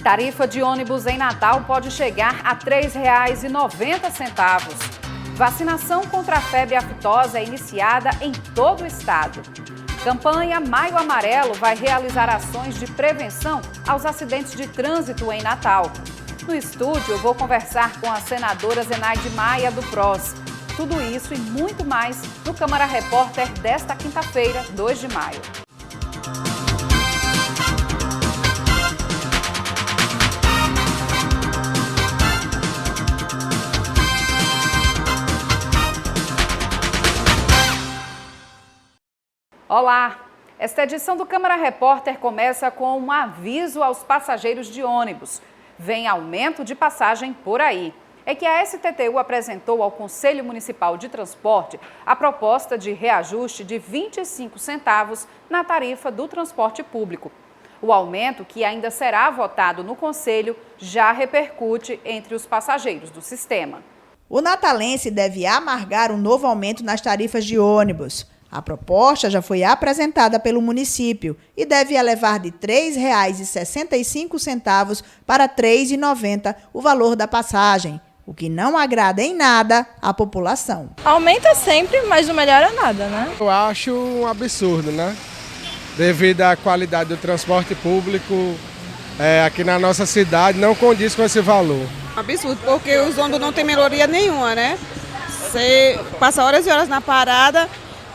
Tarifa de ônibus em Natal pode chegar a R$ 3,90. Vacinação contra a febre aftosa é iniciada em todo o estado. Campanha Maio Amarelo vai realizar ações de prevenção aos acidentes de trânsito em Natal. No estúdio, eu vou conversar com a senadora Zenaide Maia, do PROS. Tudo isso e muito mais no Câmara Repórter desta quinta-feira, 2 de maio. Olá! Esta edição do Câmara Repórter começa com um aviso aos passageiros de ônibus. Vem aumento de passagem por aí. É que a STTU apresentou ao Conselho Municipal de Transporte a proposta de reajuste de 25 centavos na tarifa do transporte público. O aumento, que ainda será votado no Conselho, já repercute entre os passageiros do sistema. O natalense deve amargar um novo aumento nas tarifas de ônibus. A proposta já foi apresentada pelo município e deve elevar de R$ 3,65 para R$ 3,90 o valor da passagem, o que não agrada em nada à população. Aumenta sempre, mas não melhora nada, né? Eu acho um absurdo, né? Devido à qualidade do transporte público aqui na nossa cidade, não condiz com esse valor. Absurdo, porque os ônibus não tem melhoria nenhuma, né? Você passa horas e horas na parada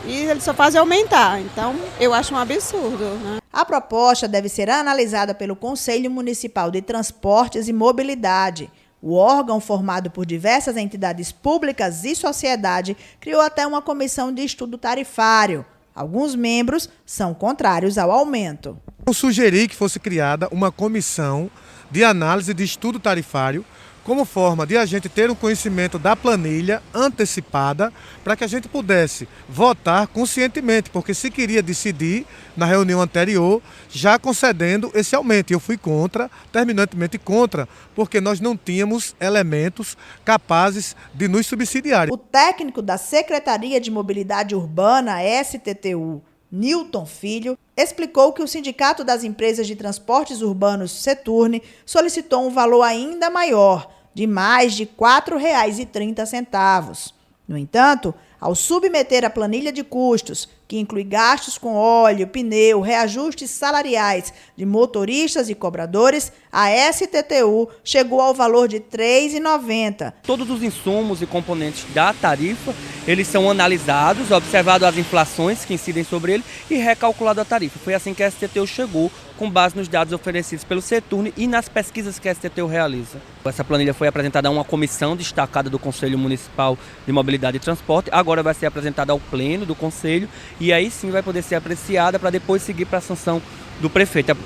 e eles só fazem aumentar, então eu acho um absurdo, né? A proposta deve ser analisada pelo Conselho Municipal de Transportes e Mobilidade. O órgão, formado por diversas entidades públicas e sociedade, criou até uma comissão de estudo tarifário. Alguns membros são contrários ao aumento. Eu sugeri que fosse criada uma comissão de análise de estudo tarifário, como forma de a gente ter um conhecimento da planilha antecipada para que a gente pudesse votar conscientemente, porque se queria decidir na reunião anterior já concedendo esse aumento. Eu fui contra, terminantemente contra, porque nós não tínhamos elementos capazes de nos subsidiar. O técnico da Secretaria de Mobilidade Urbana, STTU, Nilton Filho, explicou que o Sindicato das Empresas de Transportes Urbanos, Seturne, solicitou um valor ainda maior, de mais de R$ 4,30. No entanto, ao submeter a planilha de custos, que inclui gastos com óleo, pneu, reajustes salariais de motoristas e cobradores, a STTU chegou ao valor de R$ 3,90. Todos os insumos e componentes da tarifa, eles são analisados, observado as inflações que incidem sobre ele e recalculado a tarifa. Foi assim que a STTU chegou, com base nos dados oferecidos pelo Seturne e nas pesquisas que a STTU realiza. Essa planilha foi apresentada a uma comissão destacada do Conselho Municipal de Mobilidade e Transporte, agora vai ser apresentada ao pleno do Conselho e aí sim vai poder ser apreciada para depois seguir para a sanção do prefeito.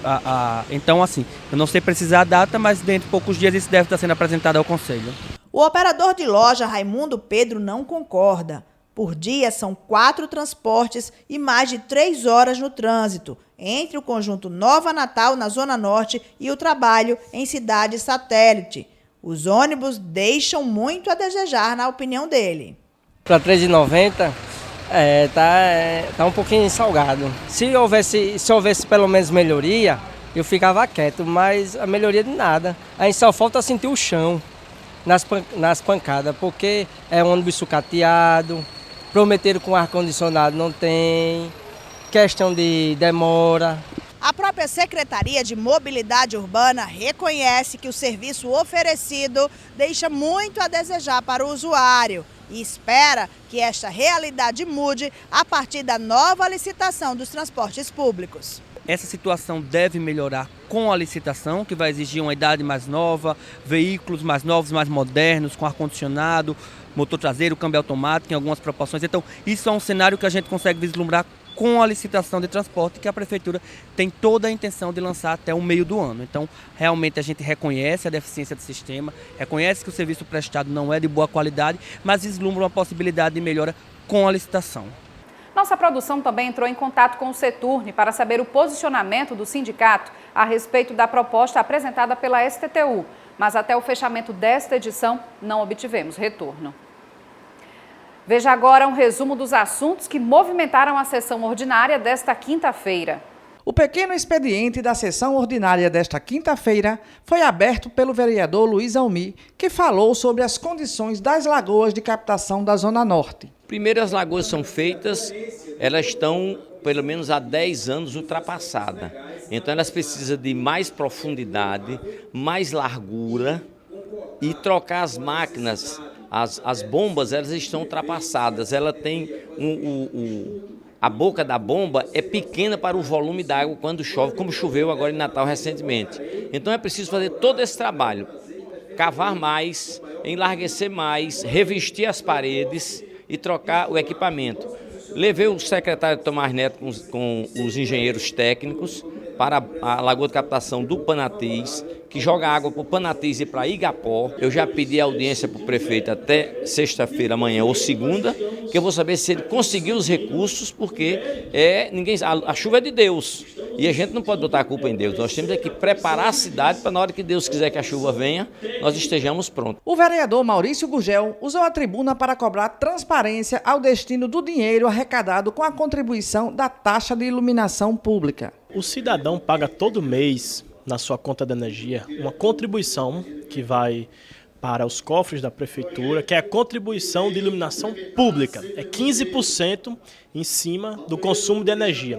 Então, assim, eu não sei precisar a data, mas dentro de poucos dias isso deve estar sendo apresentado ao Conselho. O operador de loja, Raimundo Pedro, não concorda. Por dia, são 4 transportes e mais de 3 horas no trânsito, entre o conjunto Nova Natal, na Zona Norte, e o trabalho em cidade satélite. Os ônibus deixam muito a desejar, na opinião dele. Para R$ 3,90, tá um pouquinho salgado. Se houvesse pelo menos melhoria, eu ficava quieto, mas a melhoria de nada. A gente só falta sentir o chão nas pancadas, porque é ônibus sucateado, prometeram com ar-condicionado, não tem, questão de demora. A própria Secretaria de Mobilidade Urbana reconhece que o serviço oferecido deixa muito a desejar para o usuário e espera que esta realidade mude a partir da nova licitação dos transportes públicos. Essa situação deve melhorar com a licitação, que vai exigir uma idade mais nova, veículos mais novos, mais modernos, com ar-condicionado, motor traseiro, câmbio automático em algumas proporções. Então, isso é um cenário que a gente consegue vislumbrar com a licitação de transporte, que a Prefeitura tem toda a intenção de lançar até o meio do ano. Então, realmente a gente reconhece a deficiência do sistema, reconhece que o serviço prestado não é de boa qualidade, mas vislumbra uma possibilidade de melhora com a licitação. Nossa produção também entrou em contato com o Seturne para saber o posicionamento do sindicato a respeito da proposta apresentada pela STTU, mas até o fechamento desta edição não obtivemos retorno. Veja agora um resumo dos assuntos que movimentaram a sessão ordinária desta quinta-feira. O pequeno expediente da sessão ordinária desta quinta-feira foi aberto pelo vereador Luiz Almi, que falou sobre as condições das lagoas de captação da Zona Norte. Primeiro, as lagoas são feitas, elas estão pelo menos há 10 anos ultrapassadas. Então elas precisam de mais profundidade, mais largura e trocar as máquinas. As bombas, elas estão ultrapassadas, ela tem a boca da bomba é pequena para o volume d'água quando chove, como choveu agora em Natal recentemente. Então é preciso fazer todo esse trabalho, cavar mais, enlarguecer mais, revestir as paredes e trocar o equipamento. Levei o secretário Tomás Neto com os engenheiros técnicos para a lagoa de captação do Panatiz, que joga água para o Panatiz e para Igapó. Eu já pedi audiência para o prefeito até sexta-feira, amanhã ou segunda, que eu vou saber se ele conseguiu os recursos, porque a chuva é de Deus e a gente não pode botar a culpa em Deus. Nós temos que preparar a cidade para, na hora que Deus quiser que a chuva venha, nós estejamos prontos. O vereador Maurício Gurgel usou a tribuna para cobrar transparência ao destino do dinheiro arrecadado com a contribuição da taxa de iluminação pública. O cidadão paga todo mês na sua conta de energia uma contribuição que vai para os cofres da prefeitura, que é a contribuição de iluminação pública. É 15% em cima do consumo de energia.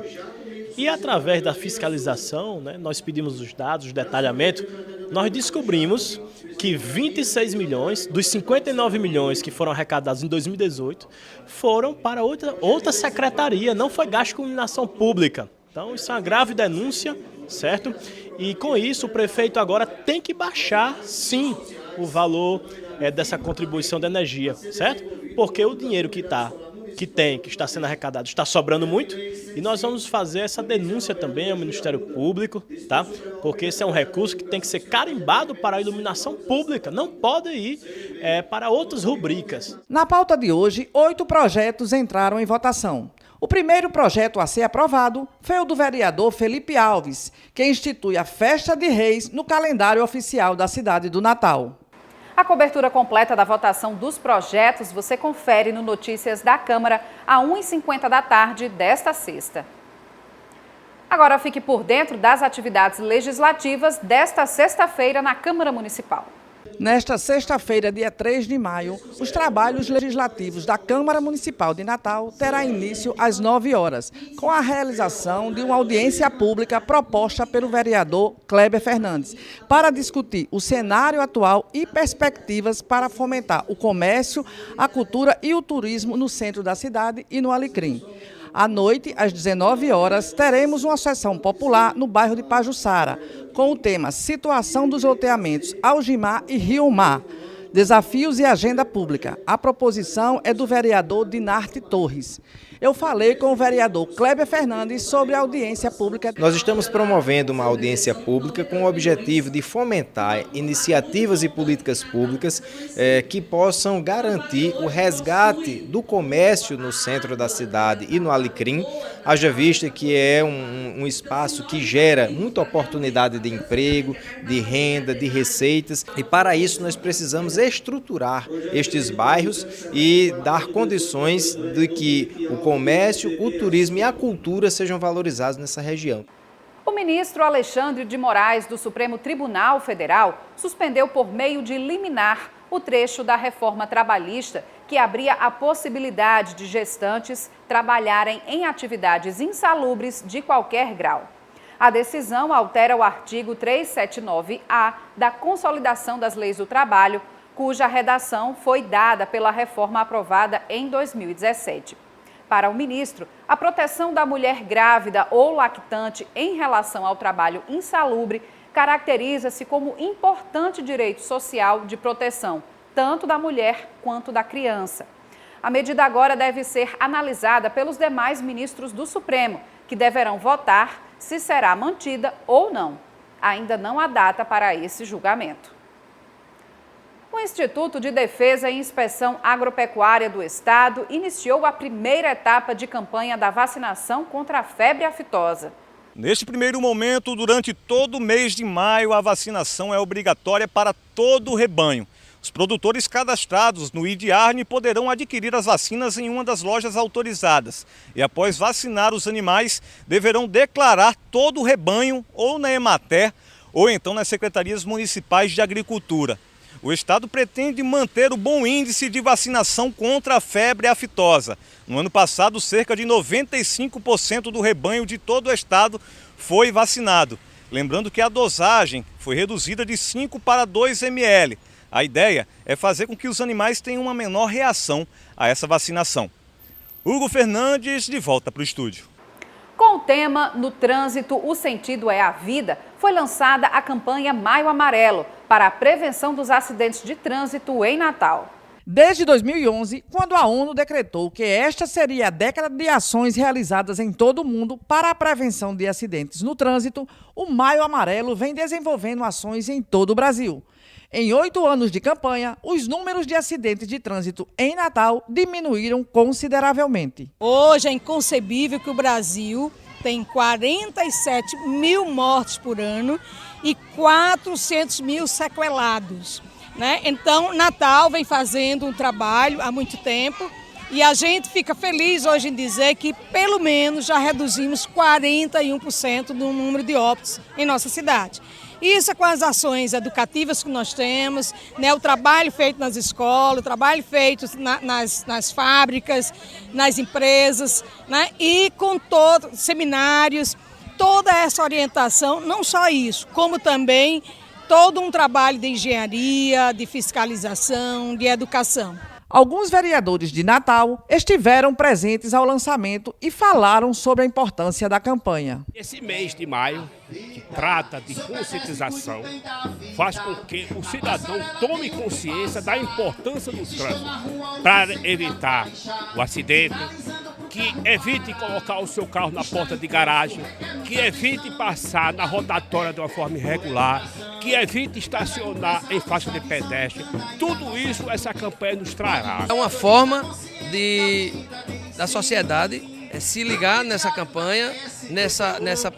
E através da fiscalização, nós pedimos os dados, o detalhamento, nós descobrimos que 26 milhões dos 59 milhões que foram arrecadados em 2018 foram para outra secretaria, não foi gasto com iluminação pública. Então isso é uma grave denúncia, certo? E com isso o prefeito agora tem que baixar, sim, o valor dessa contribuição de energia, certo? Porque o dinheiro que está sendo arrecadado está sobrando muito e nós vamos fazer essa denúncia também ao Ministério Público, tá? Porque esse é um recurso que tem que ser carimbado para a iluminação pública, não pode ir para outras rubricas. Na pauta de hoje, 8 projetos entraram em votação. O primeiro projeto a ser aprovado foi o do vereador Felipe Alves, que institui a Festa de Reis no calendário oficial da cidade do Natal. A cobertura completa da votação dos projetos você confere no Notícias da Câmara, às 1h50 da tarde desta sexta. Agora fique por dentro das atividades legislativas desta sexta-feira na Câmara Municipal. Nesta sexta-feira, dia 3 de maio, os trabalhos legislativos da Câmara Municipal de Natal terá início às 9 horas, com a realização de uma audiência pública proposta pelo vereador Kleber Fernandes, para discutir o cenário atual e perspectivas para fomentar o comércio, a cultura e o turismo no centro da cidade e no Alecrim. À noite, às 19 horas, teremos uma sessão popular no bairro de Pajuçara, com o tema Situação dos loteamentos Algimar e Rio Mar, Desafios e Agenda Pública. A proposição é do vereador Dinarte Torres. Eu falei com o vereador Kleber Fernandes sobre a audiência pública. Nós estamos promovendo uma audiência pública com o objetivo de fomentar iniciativas e políticas públicas que possam garantir o resgate do comércio no centro da cidade e no Alecrim, haja vista que é um espaço que gera muita oportunidade de emprego, de renda, de receitas, e para isso nós precisamos estruturar estes bairros e dar condições de que o comércio, o turismo e a cultura sejam valorizados nessa região. O ministro Alexandre de Moraes, do Supremo Tribunal Federal, suspendeu por meio de liminar o trecho da reforma trabalhista que abria a possibilidade de gestantes trabalharem em atividades insalubres de qualquer grau. A decisão altera o artigo 379-A da Consolidação das Leis do Trabalho, cuja redação foi dada pela reforma aprovada em 2017. Para o ministro, a proteção da mulher grávida ou lactante em relação ao trabalho insalubre caracteriza-se como importante direito social de proteção, tanto da mulher quanto da criança. A medida agora deve ser analisada pelos demais ministros do Supremo, que deverão votar se será mantida ou não. Ainda não há data para esse julgamento. O Instituto de Defesa e Inspeção Agropecuária do Estado iniciou a primeira etapa de campanha da vacinação contra a febre aftosa. Neste primeiro momento, durante todo o mês de maio, a vacinação é obrigatória para todo o rebanho. Os produtores cadastrados no IDARNE poderão adquirir as vacinas em uma das lojas autorizadas e, após vacinar os animais, deverão declarar todo o rebanho ou na Emater ou então nas secretarias municipais de agricultura. O Estado pretende manter o bom índice de vacinação contra a febre aftosa. No ano passado, cerca de 95% do rebanho de todo o Estado foi vacinado. Lembrando que a dosagem foi reduzida de 5 para 2 ml. A ideia é fazer com que os animais tenham uma menor reação a essa vacinação. Hugo Fernandes, de volta para o estúdio. Com o tema No Trânsito, o Sentido é a Vida, foi lançada a campanha Maio Amarelo para a prevenção dos acidentes de trânsito em Natal. Desde 2011, quando a ONU decretou que esta seria a década de ações realizadas em todo o mundo para a prevenção de acidentes no trânsito, o Maio Amarelo vem desenvolvendo ações em todo o Brasil. Em 8 anos de campanha, os números de acidentes de trânsito em Natal diminuíram consideravelmente. Hoje é inconcebível que o Brasil tem 47 mil mortes por ano e 400 mil sequelados, né? Então, Natal vem fazendo um trabalho há muito tempo e a gente fica feliz hoje em dizer que pelo menos já reduzimos 41% do número de óbitos em nossa cidade. Isso é com as ações educativas que nós temos, né, o trabalho feito nas escolas, o trabalho feito nas fábricas, nas empresas, né, e com todos seminários, toda essa orientação, não só isso, como também todo um trabalho de engenharia, de fiscalização, de educação. Alguns vereadores de Natal estiveram presentes ao lançamento e falaram sobre a importância da campanha. Esse mês de maio, que trata de conscientização, faz com que o cidadão tome consciência da importância do trânsito para evitar o acidente, que evite colocar o seu carro na porta de garagem, que evite passar na rotatória de uma forma irregular, que evite estacionar em faixa de pedestre. Tudo isso essa campanha nos trará. É uma forma da sociedade se ligar nessa campanha,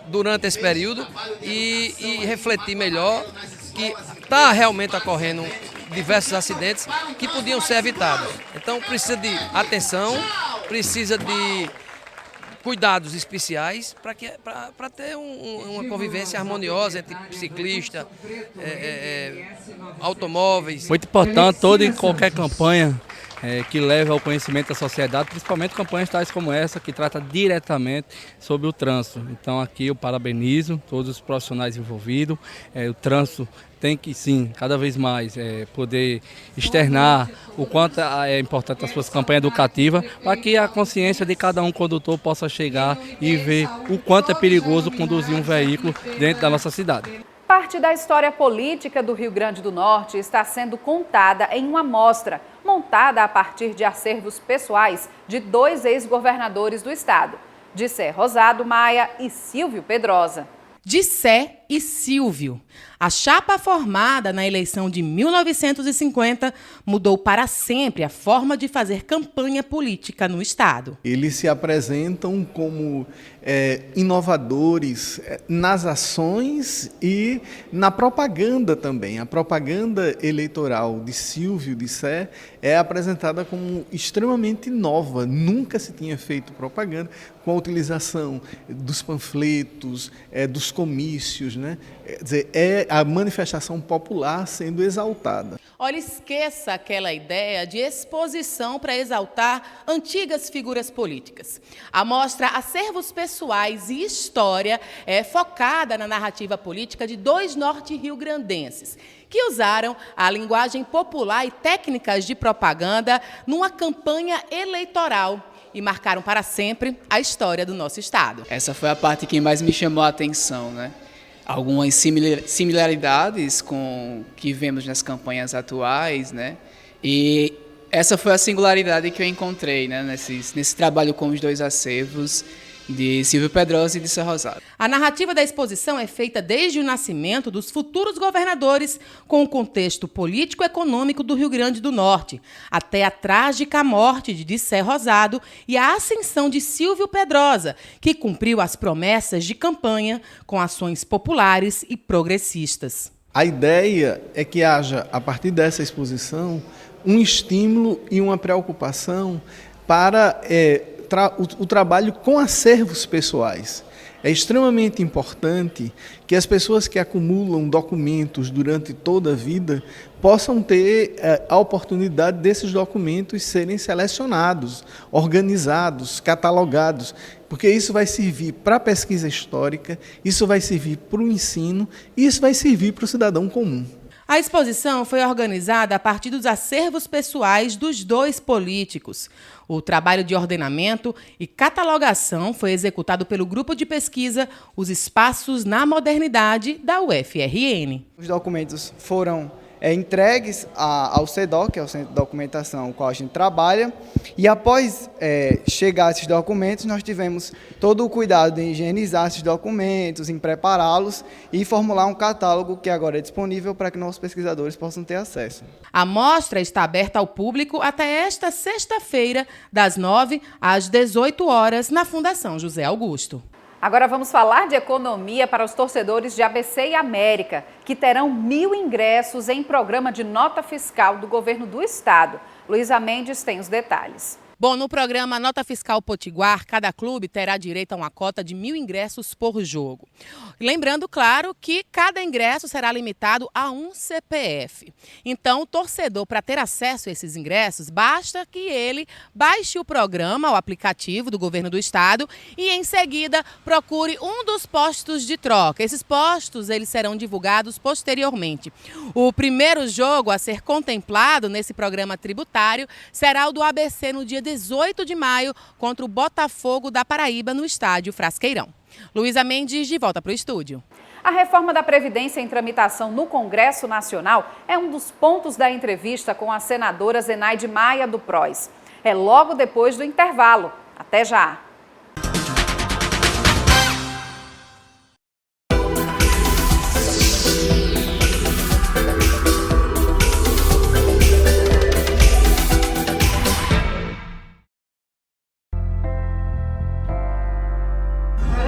durante esse período e refletir melhor que está realmente ocorrendo diversos acidentes que podiam ser evitados. Então precisa de atenção, precisa de cuidados especiais para ter uma convivência harmoniosa entre ciclista, automóveis. Muito importante toda e qualquer campanha que leve ao conhecimento da sociedade, principalmente campanhas tais como essa, que trata diretamente sobre o trânsito. Então aqui eu parabenizo todos os profissionais envolvidos. O trânsito tem que sim, cada vez mais, poder externar o quanto é importante as suas campanhas educativas, para que a consciência de cada um condutor possa chegar e ver o quanto é perigoso conduzir um veículo dentro da nossa cidade. Parte da história política do Rio Grande do Norte está sendo contada em uma mostra montada a partir de acervos pessoais de 2 ex-governadores do estado, Dissé Rosado Maia e Silvio Pedrosa. Dissé e Silvio. A chapa formada na eleição de 1950 mudou para sempre a forma de fazer campanha política no estado. Eles se apresentam como inovadores nas ações e na propaganda também. A propaganda eleitoral de Silvio Dissé é apresentada como extremamente nova. Nunca se tinha feito propaganda com a utilização dos panfletos, dos comícios, né? Quer dizer, é a manifestação popular sendo exaltada. Olha, esqueça aquela ideia de exposição para exaltar antigas figuras políticas. A mostra Acervos Pessoais e História é focada na narrativa política de 2 norte-riograndenses, que usaram a linguagem popular e técnicas de propaganda numa campanha eleitoral e marcaram para sempre a história do nosso estado. Essa foi a parte que mais me chamou a atenção, né? Algumas similaridades com o que vemos nas campanhas atuais, né? E essa foi a singularidade que eu encontrei, né? nesse trabalho com os 2 acervos de Silvio Pedrosa e Dissé Rosado. A narrativa da exposição é feita desde o nascimento dos futuros governadores com o contexto político-econômico do Rio Grande do Norte, até a trágica morte de Dissé Rosado e a ascensão de Silvio Pedrosa, que cumpriu as promessas de campanha com ações populares e progressistas. A ideia é que haja, a partir dessa exposição, um estímulo e uma preocupação para o trabalho com acervos pessoais. É extremamente importante que as pessoas que acumulam documentos durante toda a vida possam ter a oportunidade desses documentos serem selecionados, organizados, catalogados, porque isso vai servir para a pesquisa histórica, isso vai servir para o ensino e isso vai servir para o cidadão comum. A exposição foi organizada a partir dos acervos pessoais dos dois políticos. O trabalho de ordenamento e catalogação foi executado pelo grupo de pesquisa Os Espaços na Modernidade da UFRN. Os documentos foram entregues ao CEDOC, que é o Centro de Documentação com o qual a gente trabalha, e após chegar esses documentos, nós tivemos todo o cuidado em higienizar esses documentos, em prepará-los e formular um catálogo que agora é disponível para que nossos pesquisadores possam ter acesso. A mostra está aberta ao público até esta sexta-feira, das 9 às 18 horas, na Fundação José Augusto. Agora vamos falar de economia para os torcedores de ABC e América, que terão 1.000 ingressos em programa de nota fiscal do governo do estado. Luísa Mendes tem os detalhes. Bom, no programa Nota Fiscal Potiguar, cada clube terá direito a uma cota de 1.000 ingressos por jogo. Lembrando, claro, que cada ingresso será limitado a um CPF. Então, o torcedor, para ter acesso a esses ingressos, basta que ele baixe o programa, o aplicativo do governo do estado, e em seguida procure um dos postos de troca. Esses postos eles serão divulgados posteriormente. O primeiro jogo a ser contemplado nesse programa tributário será o do ABC no dia 18 de maio, contra o Botafogo da Paraíba, no estádio Frasqueirão. Luísa Mendes, de volta para o estúdio. A reforma da Previdência em tramitação no Congresso Nacional é um dos pontos da entrevista com a senadora Zenaide Maia, do PROS. É logo depois do intervalo. Até já!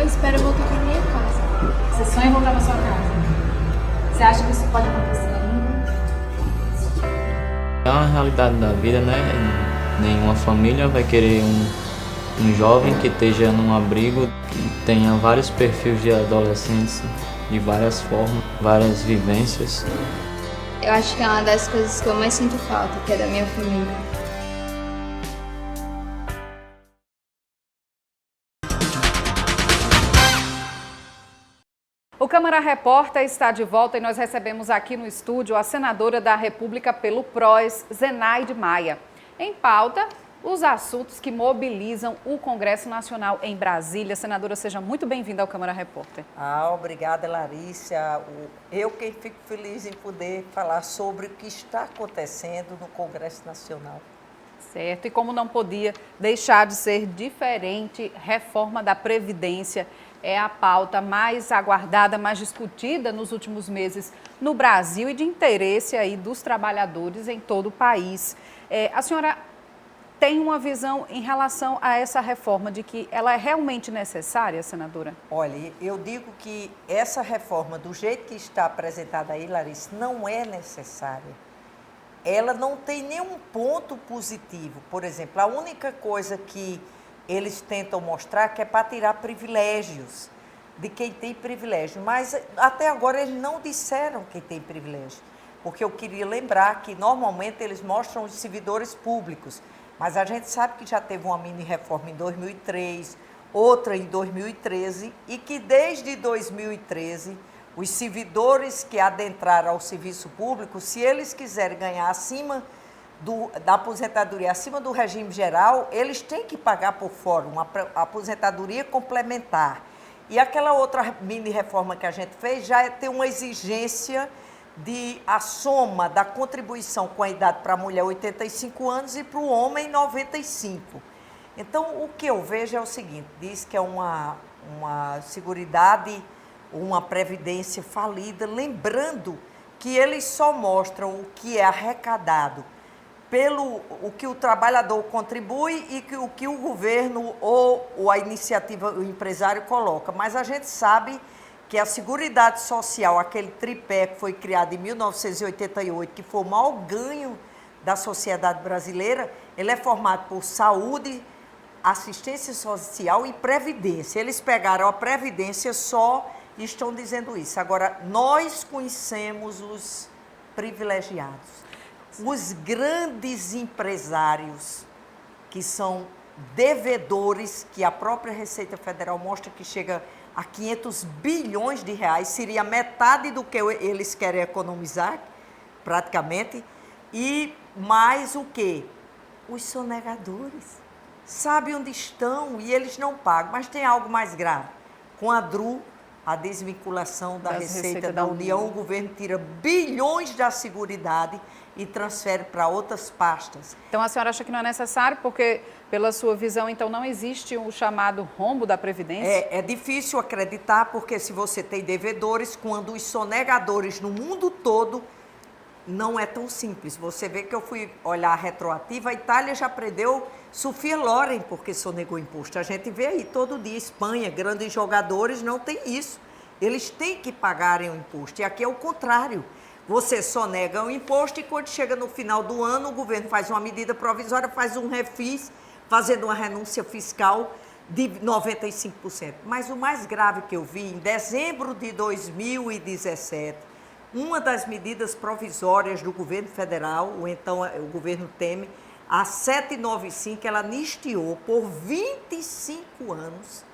Espero voltar para minha casa. Você sonha em voltar para sua casa? Você acha que isso pode acontecer ainda? É uma realidade da vida, né? Nenhuma família vai querer um jovem que esteja num abrigo, que tenha vários perfis de adolescentes, de várias formas, várias vivências. Eu acho que é uma das coisas que eu mais sinto falta, que é da minha família. O Câmara Repórter está de volta e nós recebemos aqui no estúdio a senadora da República pelo PROS, Zenaide Maia. Em pauta, os assuntos que mobilizam o Congresso Nacional em Brasília. Senadora, seja muito bem-vinda ao Câmara Repórter. Obrigada, Larissa. Eu que fico feliz em poder falar sobre o que está acontecendo no Congresso Nacional. Certo, e como não podia deixar de ser diferente, reforma da Previdência é a pauta mais aguardada, mais discutida nos últimos meses no Brasil e de interesse aí dos trabalhadores em todo o país. A senhora tem uma visão em relação a essa reforma, de que ela é realmente necessária, senadora? Olha, eu digo que essa reforma, do jeito que está apresentada aí, Larissa, não é necessária. Ela não tem nenhum ponto positivo. Por exemplo, a única coisa que eles tentam mostrar que é para tirar privilégios de quem tem privilégio. Mas até agora eles não disseram quem tem privilégio. Porque eu queria lembrar que normalmente eles mostram os servidores públicos. Mas a gente sabe que já teve uma mini-reforma em 2003, outra em 2013 e que desde 2013 os servidores que adentraram ao serviço público, se eles quiserem ganhar acima da aposentadoria, acima do regime geral, eles têm que pagar por fora uma aposentadoria complementar. E aquela outra mini-reforma que a gente fez já tem uma exigência de a soma da contribuição com a idade para a mulher 85 anos e para o homem 95. Então, o que eu vejo é o seguinte, diz que é uma seguridade, uma previdência falida, lembrando que eles só mostram o que é arrecadado pelo o que o trabalhador contribui e o que o governo ou a iniciativa, o empresário coloca. Mas a gente sabe que a Seguridade Social, aquele tripé que foi criado em 1988, que foi o maior ganho da sociedade brasileira, ele é formado por saúde, assistência social e previdência. Eles pegaram a previdência só e estão dizendo isso. Agora, nós conhecemos os privilegiados, os grandes empresários que são devedores, que a própria Receita Federal mostra que chega a 500 bilhões de reais, seria metade do que eles querem economizar, praticamente, e mais o quê? Os sonegadores. Sabem onde estão e eles não pagam, mas tem algo mais grave. Com a DRU, a desvinculação da Receita da União, o governo tira bilhões da Seguridade e transfere para outras pastas. Então a senhora acha que não é necessário, porque pela sua visão, então, não existe o chamado rombo da Previdência? É difícil acreditar, porque se você tem devedores, quando os sonegadores no mundo todo, não é tão simples. Você vê que eu fui olhar a retroativa, a Itália já prendeu Sofia Loren porque sonegou imposto. A gente vê aí todo dia, Espanha, grandes jogadores não tem isso. Eles têm que pagarem o imposto. E aqui é o contrário. Você sonega o imposto e quando chega no final do ano, o governo faz uma medida provisória, faz um refis, fazendo uma renúncia fiscal de 95%. Mas o mais grave que eu vi, em dezembro de 2017, uma das medidas provisórias do governo federal, ou então o governo Temer, a 795, ela anistiou por 25 anos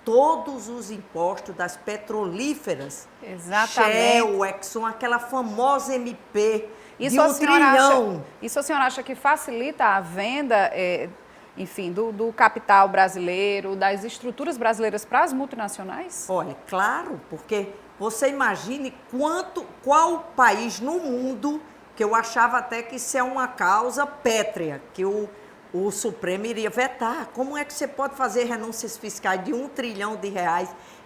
todos os impostos das petrolíferas. Exatamente. Shell, Exxon, aquela famosa MP Isso de $1 trilhão. Isso a senhora acha que facilita a venda, enfim, do capital brasileiro, das estruturas brasileiras para as multinacionais? Olha, claro, porque você imagine qual país no mundo, que eu achava até que isso é uma causa pétrea, que o Supremo iria vetar. Como é que você pode fazer renúncias fiscais de $1 trilhão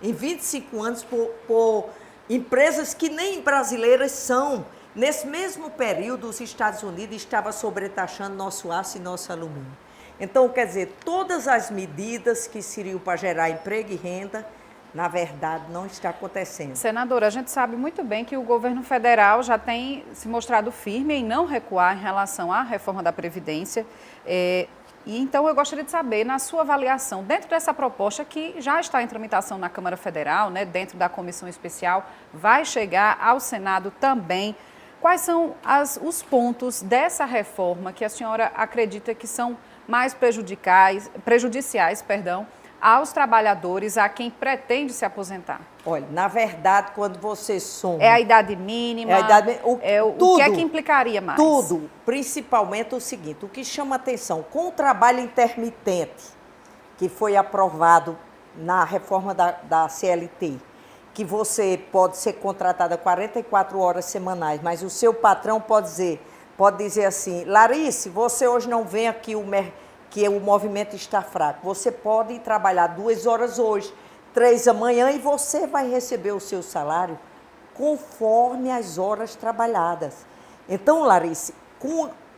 em 25 anos por empresas que nem brasileiras são? Nesse mesmo período, os Estados Unidos estavam sobretaxando nosso aço e nosso alumínio. Então, quer dizer, todas as medidas que seriam para gerar emprego e renda, na verdade, não está acontecendo. Senadora, a gente sabe muito bem que o governo federal já tem se mostrado firme em não recuar em relação à reforma da Previdência. E então eu gostaria de saber, na sua avaliação, dentro dessa proposta que já está em tramitação na Câmara Federal, né, dentro da comissão especial, vai chegar ao Senado também, quais são os pontos dessa reforma que a senhora acredita que são mais prejudiciais, aos trabalhadores, a quem pretende se aposentar? Olha, na verdade, quando você soma... É a idade mínima? O que é que implicaria mais? Tudo, principalmente o seguinte, o que chama atenção, com o trabalho intermitente, que foi aprovado na reforma da CLT, que você pode ser contratada 44 horas semanais, mas o seu patrão pode dizer assim, Larice, você hoje não vem aqui que o movimento está fraco. Você pode trabalhar 2 horas hoje, 3 amanhã e você vai receber o seu salário conforme as horas trabalhadas. Então, Larice,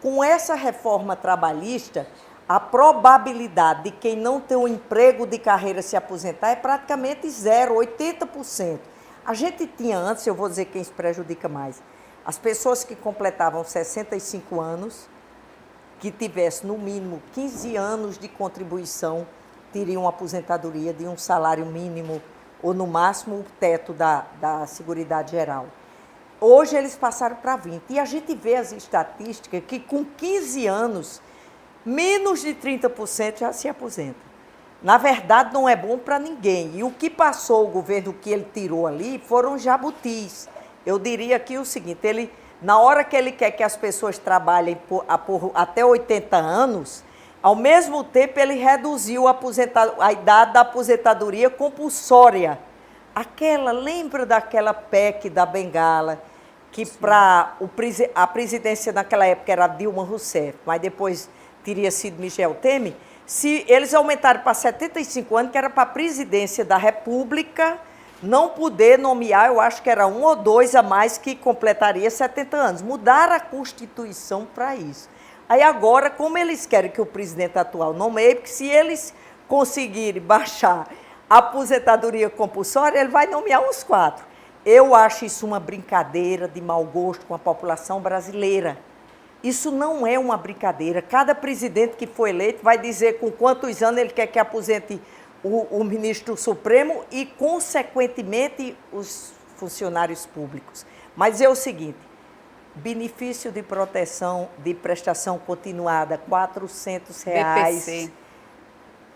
com essa reforma trabalhista, a probabilidade de quem não tem um emprego de carreira se aposentar é praticamente zero, 80%. A gente tinha antes, eu vou dizer quem se prejudica mais, as pessoas que completavam 65 anos, que tivesse no mínimo 15 anos de contribuição, teriam uma aposentadoria de um salário mínimo ou no máximo o teto da Seguridade Geral. Hoje eles passaram para 20. E a gente vê as estatísticas que com 15 anos, menos de 30% já se aposenta. Na verdade, não é bom para ninguém. E o que passou o governo, que ele tirou ali, foram jabutis. Eu diria aqui o seguinte, na hora que ele quer que as pessoas trabalhem até 80 anos, ao mesmo tempo ele reduziu a idade da aposentadoria compulsória. Lembra daquela PEC da Bengala, que para a presidência naquela época era Dilma Rousseff, mas depois teria sido Michel Temer, se eles aumentaram para 75 anos, que era para a presidência da República, não poder nomear, eu acho que era 1 ou 2 a mais que completaria 70 anos. Mudaram a Constituição para isso. Aí agora, como eles querem que o presidente atual nomeie, porque se eles conseguirem baixar aposentadoria compulsória, ele vai nomear uns 4. Eu acho isso uma brincadeira de mau gosto com a população brasileira. Isso não é uma brincadeira. Cada presidente que for eleito vai dizer com quantos anos ele quer que aposente o ministro Supremo e, consequentemente, os funcionários públicos. Mas é o seguinte, benefício de proteção, de prestação continuada, R$400. BPC.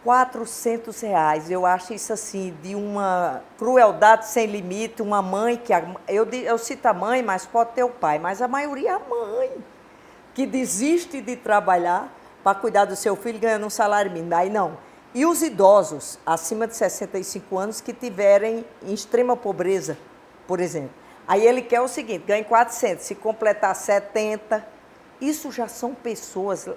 R$400. Eu acho isso assim, de uma crueldade sem limite. Uma mãe que... Eu cito a mãe, mas pode ter o pai. Mas a maioria é a mãe que desiste de trabalhar para cuidar do seu filho ganhando um salário mínimo. Aí não. E os idosos acima de 65 anos que tiverem em extrema pobreza, por exemplo. Aí ele quer o seguinte, ganha 400, se completar 70, isso já são pessoas...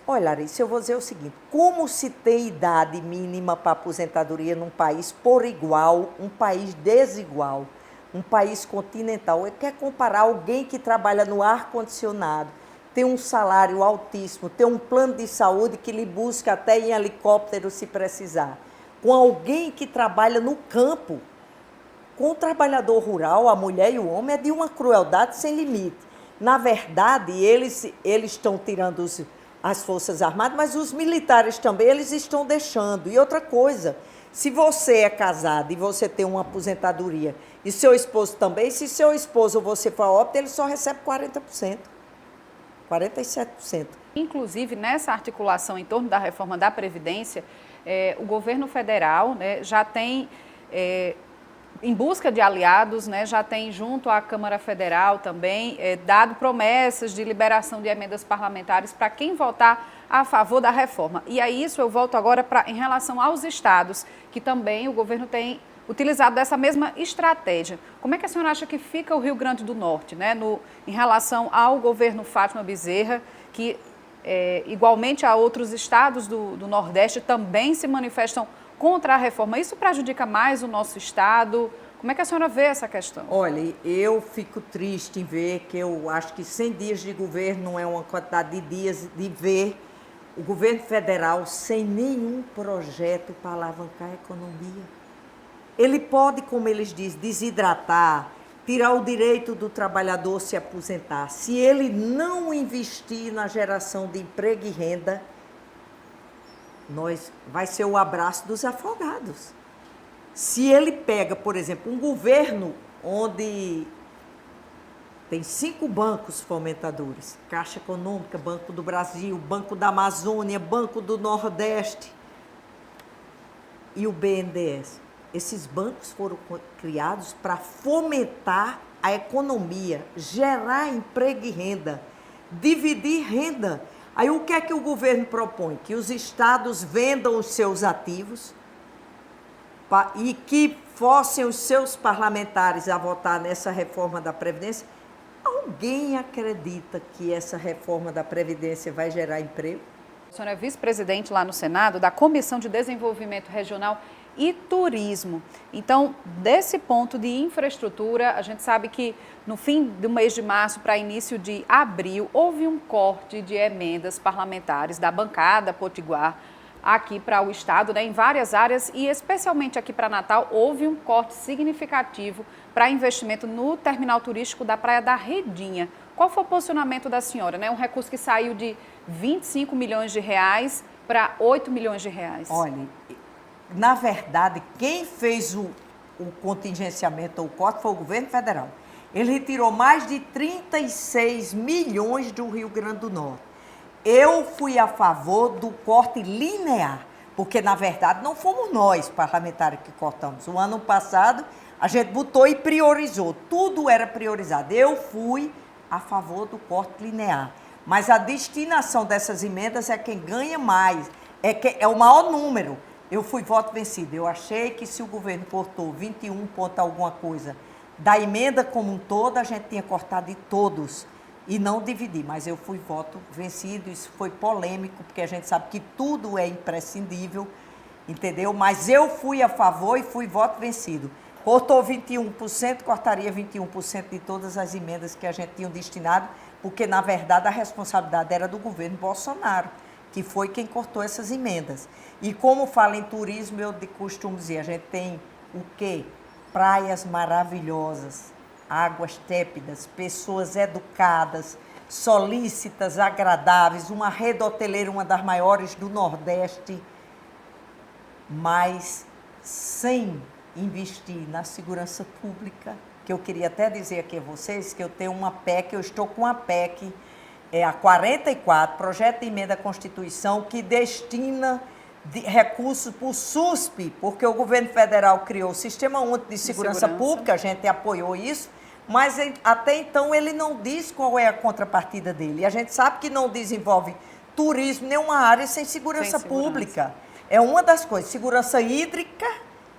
Olha, Larissa, eu vou dizer o seguinte, como se tem idade mínima para aposentadoria num país por igual, um país desigual, um país continental? Ele quer comparar alguém que trabalha no ar-condicionado, tem um salário altíssimo, tem um plano de saúde que lhe busca até em helicóptero se precisar, com alguém que trabalha no campo. Com o trabalhador rural, a mulher e o homem é de uma crueldade sem limite. Na verdade, eles estão tirando as Forças Armadas, mas os militares também, eles estão deixando. E outra coisa, se você é casado e você tem uma aposentadoria, e seu esposo também, se seu esposo ou você for a óbito, ele só recebe 40%. 47%. Inclusive, nessa articulação em torno da reforma da Previdência, o governo federal, né, já tem, em busca de aliados, né, já tem junto à Câmara Federal também dado promessas de liberação de emendas parlamentares para quem votar a favor da reforma. E a isso eu volto agora em relação aos estados, que também o governo tem utilizado dessa mesma estratégia. Como é que a senhora acha que fica o Rio Grande do Norte, né, em relação ao governo Fátima Bezerra, que igualmente a outros estados do Nordeste também se manifestam contra a reforma? Isso prejudica mais o nosso estado? Como é que a senhora vê essa questão? Olha, eu fico triste em ver que eu acho que 100 dias de governo não é uma quantidade de dias de ver o governo federal sem nenhum projeto para alavancar a economia. Ele pode, como eles dizem, desidratar, tirar o direito do trabalhador se aposentar. Se ele não investir na geração de emprego e renda, vai ser o abraço dos afogados. Se ele pega, por exemplo, um governo onde tem 5 bancos fomentadores, Caixa Econômica, Banco do Brasil, Banco da Amazônia, Banco do Nordeste e o BNDES. Esses bancos foram criados para fomentar a economia, gerar emprego e renda, dividir renda. Aí o que é que o governo propõe? Que os estados vendam os seus ativos e que forcem os seus parlamentares a votar nessa reforma da Previdência. Alguém acredita que essa reforma da Previdência vai gerar emprego? A senhora é vice-presidente lá no Senado da Comissão de Desenvolvimento Regional e Turismo. Então, desse ponto de infraestrutura, a gente sabe que no fim do mês de março para início de abril, houve um corte de emendas parlamentares da bancada potiguar aqui para o estado, né, em várias áreas e especialmente aqui para Natal, houve um corte significativo para investimento no terminal turístico da Praia da Redinha. Qual foi o posicionamento da senhora? Né? Um recurso que saiu de 25 milhões de reais para 8 milhões de reais. Olha, na verdade, quem fez o contingenciamento ou o corte foi o governo federal. Ele retirou mais de 36 milhões do Rio Grande do Norte. Eu fui a favor do corte linear, porque, na verdade, não fomos nós, parlamentares, que cortamos. O ano passado, a gente botou e priorizou. Tudo era priorizado. Eu fui a favor do corte linear. Mas a destinação dessas emendas é quem ganha mais, é o maior número. Eu fui voto vencido. Eu achei que se o governo cortou 21 ponto alguma coisa da emenda como um todo, a gente tinha cortado de todos e não dividir. Mas eu fui voto vencido, isso foi polêmico, porque a gente sabe que tudo é imprescindível, entendeu? Mas eu fui a favor e fui voto vencido. Cortou 21%, cortaria 21% de todas as emendas que a gente tinha destinado, porque, na verdade, a responsabilidade era do governo Bolsonaro, que foi quem cortou essas emendas. E como fala em turismo, eu costumo dizer, a gente tem o quê? Praias maravilhosas, águas tépidas, pessoas educadas, solícitas, agradáveis, uma rede hoteleira, uma das maiores do Nordeste, mas sem investir na segurança pública, que eu queria até dizer aqui a vocês que eu tenho uma PEC, eu estou com a PEC, a 44, Projeto de Emenda à Constituição, que destina recursos para o SUSP, porque o governo federal criou o Sistema Único de Segurança Pública, a gente apoiou isso, mas até então ele não diz qual é a contrapartida dele. E a gente sabe que não desenvolve turismo, nenhuma área sem segurança pública. É uma das coisas, segurança hídrica,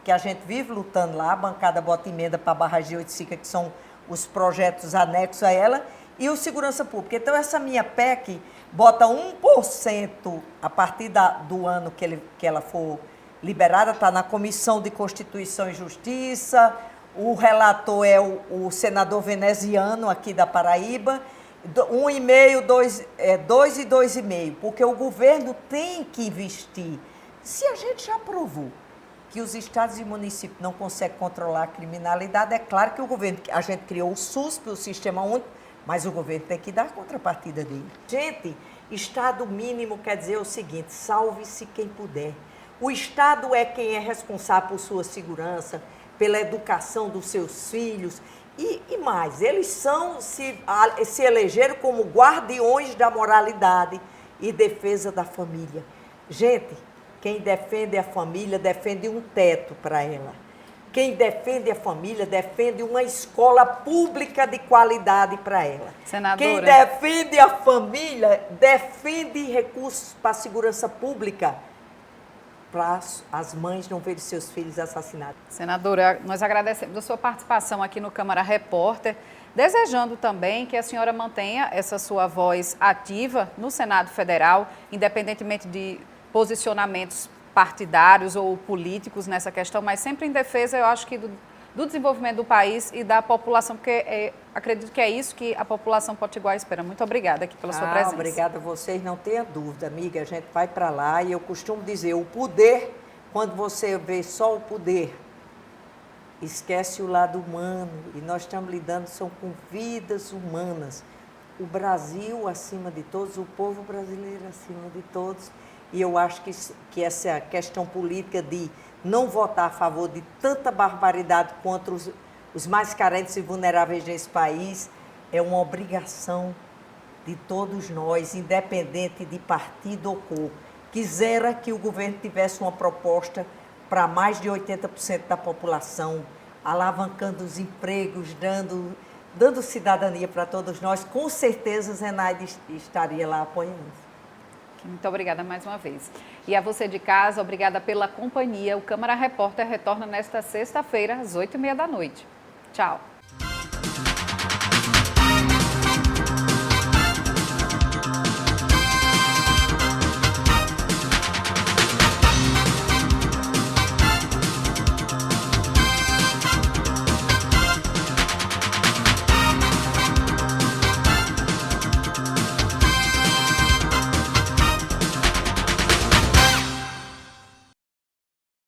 que a gente vive lutando lá, a bancada bota emenda para a barragem de Oiticica, que são os projetos anexos a ela, e o segurança pública. Então, essa minha PEC bota 1% a partir do ano que ela for liberada, está na Comissão de Constituição e Justiça, o relator é o senador veneziano aqui da Paraíba, 1,5%, 2 e 2,5%, porque o governo tem que investir. Se a gente já provou que os estados e municípios não conseguem controlar a criminalidade, é claro que o governo, a gente criou o SUSP, o Sistema Único, mas o governo tem que dar a contrapartida dele. Gente, Estado mínimo quer dizer o seguinte, salve-se quem puder. O Estado é quem é responsável por sua segurança, pela educação dos seus filhos e mais. Eles se elegeram como guardiões da moralidade e defesa da família. Gente, quem defende a família defende um teto para ela. Quem defende a família defende uma escola pública de qualidade para ela. Senadora. Quem defende a família defende recursos para a segurança pública, para as mães não verem seus filhos assassinados. Senadora, nós agradecemos a sua participação aqui no Câmara Repórter, desejando também que a senhora mantenha essa sua voz ativa no Senado Federal, independentemente de posicionamentos partidários ou políticos nessa questão, mas sempre em defesa, eu acho que do desenvolvimento do país e da população, porque acredito que é isso que a população potiguar espera. Muito obrigada aqui pela sua presença. Obrigada a vocês, não tenha dúvida, amiga, a gente vai para lá e eu costumo dizer, o poder, quando você vê só o poder, esquece o lado humano e nós estamos lidando são com vidas humanas. O Brasil acima de todos, o povo brasileiro acima de todos. E eu acho que essa questão política de não votar a favor de tanta barbaridade contra os mais carentes e vulneráveis desse país é uma obrigação de todos nós, independente de partido ou cor. Quisera que o governo tivesse uma proposta para mais de 80% da população, alavancando os empregos, dando cidadania para todos nós. Com certeza, Zenaide estaria lá apoiando. Muito obrigada mais uma vez. E a você de casa, obrigada pela companhia. O Câmara Repórter retorna nesta sexta-feira, às 8h30 da noite. Tchau.